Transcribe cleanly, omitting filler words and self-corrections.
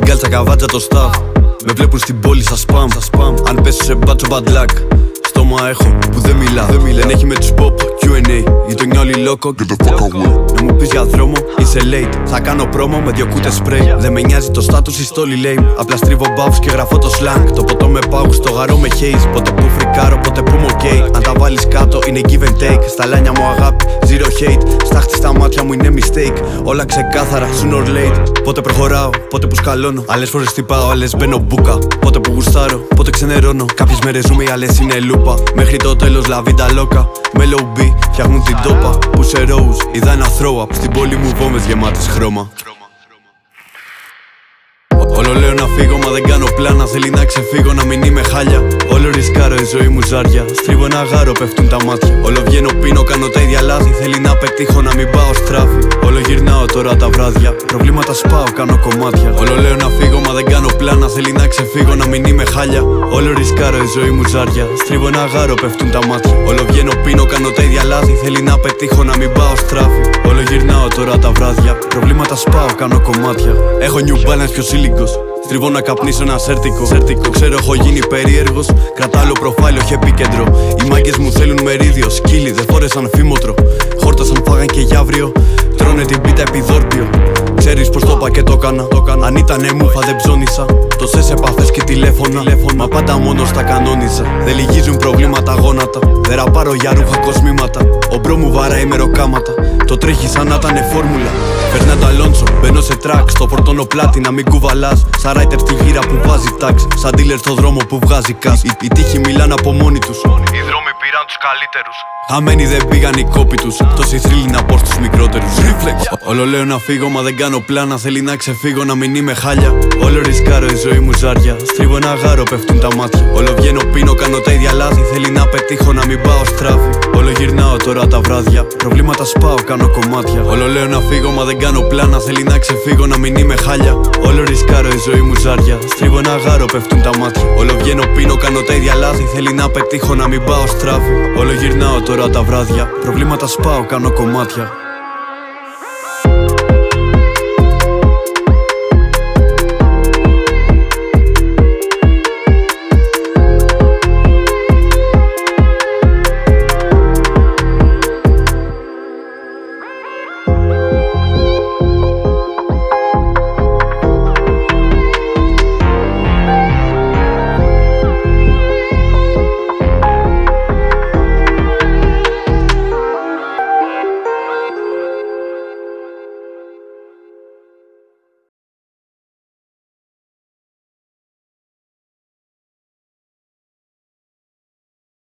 στην κάλτσα καβάτσα το staff. Με βλέπουν στην πόλη σαν spam. Αν πέσω σε μπάτσο bad luck. Στόμα έχω που δεν μιλά. Δεν έχει με τους pop Q&A. Γειτονιά όλοι loco. Get the fuck away. Να μου πεις για δρόμο, είσαι late. Θα κάνω πρόμο με 2 κούτες spray. Δεν με νοιάζει το status ή στόλι lame. Απλά στρίβω buffs και γραφώ το slang. Το ποτό με πάγους, το γαρό με haze. Πότε που φρικάρω, πότε που είμαι ok. Αν τα βάλεις κάτω είναι give and take. Στα λάνια μου αγάπη, zero hate. Στάχτη στα μάτια μου είναι mistake. Όλα ξεκάθαρα, sooner or late. Πότε προχωράω, πότε που σκαλώνω. Άλλες φορές τυπάω, άλλες μπαίνω μπούκα. Πότε που γουστάρω, πότε ξενερώνω. Κάποιες μέρες ζούμε, οι άλλες είναι λούπα. Μέχρι το τέλος la vida loca. Με low B φτιάχνουν την τόπα. Που σε rose είδα ένα throw up. Στην πόλη μου βόμβες γεμάτες χρώμα. Όλο λέω να φύγω, μα δεν κάνω πλάνα. Θέλει να ξεφύγω, να μην είμαι χάλια. Όλο ρισκάρω, η ζωή μου ζάρια. Στρίβω ένα γάρο, πέφτουν τα μάτια. Όλο βγαίνω, πίνω, κάνω τα ίδια λάθη. Θέλει να πετύχω, να μην πάω στράφη. Όλο γυρνάω τώρα τα βράδια. Προβλήματα σπάω, κάνω κομμάτια. Όλο λέω να φύγω, μα δεν κάνω πλάνα. Θέλει να ξεφύγω, να μην είμαι χάλια. Όλο ρισκάρω, η ζωή μου ζάρια. Στρίβω ένα γάρο, πέφτουν τα μάτια. Όλο βγαίνω, πίνω, κάνω τα ίδια λάθη. Θέλει να πετύχω, να μην πάω στράφη. Όλο γυρνάω τώρα τα βράδια. Προβλήματα σπάω, κάνω κομμάτια. Έχω New Balance πιο σύλλικος. Στριβώ να καπνίσω ένα σέρτικο. Ξέρω έχω γίνει περίεργος. Κρατάω άλλο προφάιλ, όχι επίκεντρο. Οι μάγκες μου θέλουν μερίδιο. Σκύλοι δεν φόρεσαν φήμοτρο. Χόρτασαν, φάγαν και για αύριο. Τρώνε την πίτα επιδόρπιο. Ξέρεις πως το είπα και το έκανα. Αν ήτανε μούφα δεν ψώνισα. Τόσες επαφές και τηλέφωνα. Μα πάντα μόνος τα κανόνιζα. Δεν λυγίζουν προβλήματα γόνατα. Δεν ραπάρω για ρούχα κοσμήματα. Ο μπρο μου βαράει μεροκάματα. Το τρέχει σαν να ήτανε φόρμουλα. Φερνάντο Αλόνσο, μπαίνω σε τρακ. Στο φορτώνω πλάτη να μην κουβαλάς. Σαν ράιτερ στη γύρα που βάζει τάξ. Σαν dealer στο δρόμο που βγάζει κας. Οι τύχοι μιλάνε από μόνοι τους. Οι δρόμοι πήραν τους καλύτερους. Χαμένοι δεν πήγαν οι κόποι τους. Τόσοι θρύλοι να πω στους μικρότερους. Reflex. Όλο λέω να φύγω, μα δεν κάνω πλάνα. Θέλει να ξεφύγω, να μην είμαι χάλια. Όλο ρισκάρω, η ζωή μου ζάρια. Στρίβω ένα γάρο, πέφτουν τα μάτια. Όλο βγαίνω, πίνω, κάνω τα ίδια λάθη. Θέλει να πετύχω, να μην πάω στράφη. Όλο γυρνάω τώρα τα βράδια. Προβλήματα σπάω, κάνω κομμάτια. Όλο λέω να φύγω, μα δεν κάνω πλάνα. Θέλει να ξεφύγω, να μην είμαι χάλια. Όλο ρισκάρω, η ζωή μου ζάρια. Στρίβω ένα γάρο, πέφτουν τα μάτια. Όλο βγαίνω, πίνω, κάνω τα ίδια λάθη. Θέλει να πετύχω, να μην πάω στράφη. Όλο γυρνάω τώρα τα βράδια. Προβλήματα σπάω, κάνω κομμάτια.